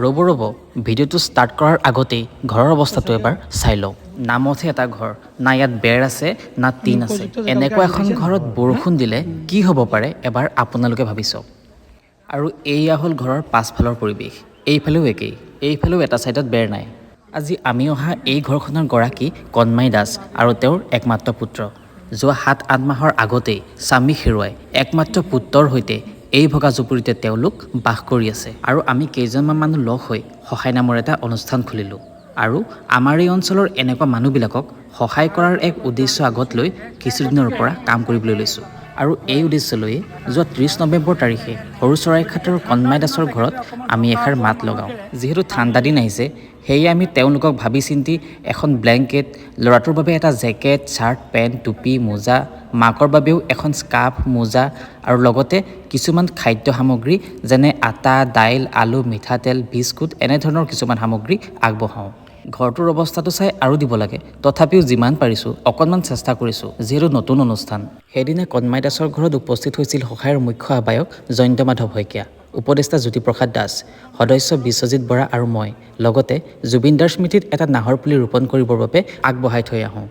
ৰ'ব ভিডিঅ'টো ষ্টাৰ্ট কৰাৰ আগতেই ঘৰৰ অৱস্থাটো এবাৰ চাই লওঁ। নামতহে এটা ঘৰ, না ইয়াত বেৰ আছে না টিন আছে। এনেকুৱা এখন ঘৰত বৰষুণ দিলে কি হ'ব পাৰে এবাৰ আপোনালোকে ভাবি চাওক। আৰু এয়া হ'ল ঘৰৰ পাছফালৰ পৰিৱেশ। এইফালেও একেই, এইফালেও এটা ছাইডত বেৰ নাই। আজি আমি অহা এই ঘৰখনৰ গৰাকী কণমাই দাস আৰু তেওঁৰ একমাত্ৰ পুত্ৰ। যোৱা 7-8 মাহৰ আগতেই স্বামীক হেৰুৱাই একমাত্ৰ পুত্ৰৰ সৈতে এই ভগা জুপুৰিতে তেওঁলোক বাস কৰি আছে। আৰু আমি কেইজনমান মানুহ লগ হৈ সহায় নামৰ এটা অনুষ্ঠান খুলিলোঁ। আৰু আমাৰ এই অঞ্চলৰ এনেকুৱা মানুহবিলাকক সহায় কৰাৰ এক উদ্দেশ্য আগত লৈ কিছুদিনৰ পৰা কাম কৰিবলৈ লৈছোঁ। আৰু এই উদ্দেশ্যলৈয়ে যোৱা 30 নৱেম্বৰ তাৰিখে সৰু চৰাইঘাটৰ কণমাই দাসৰ ঘৰত আমি এষাৰ মাত লগাওঁ। যিহেতু ঠাণ্ডা দিন আহিছে, সেয়ে আমি তেওঁলোকক ভাবি চিন্তি এখন ব্লেংকেট, ল'ৰাটোৰ বাবে এটা জেকেট, চাৰ্ট, পেণ্ট, টুপি, মোজা, মাকৰ বাবেও এখন স্কাৰ্ফ, মোজা আৰু লগতে কিছুমান খাদ্য সামগ্ৰী যেনে আটা, দাইল, আলু, মিঠাতেল, বিস্কুট এনেধৰণৰ কিছুমান সামগ্ৰী আগবঢ়াওঁ। ঘৰটোৰ অৱস্থাটো চাই আৰু দিব লাগে, তথাপিও যিমান পাৰিছোঁ অকণমান চেষ্টা কৰিছোঁ, যিহেতু নতুন অনুষ্ঠান। সেইদিনা কণমাই দাসৰ ঘৰত উপস্থিত হৈছিল সহায়ৰ মুখ্য আহ্বায়ক জয়ন্ত মাধৱ শইকীয়া, উপদেষ্টা জ্যোতিপ্ৰসাদ দাস, সদস্য বিশ্বজিৎ বৰা আৰু মই। লগতে জুবিনদাৰ স্মৃতিত এটা নাহৰ পুলি ৰোপণ কৰিবৰ বাবে আগবঢ়াই থৈ আহোঁ।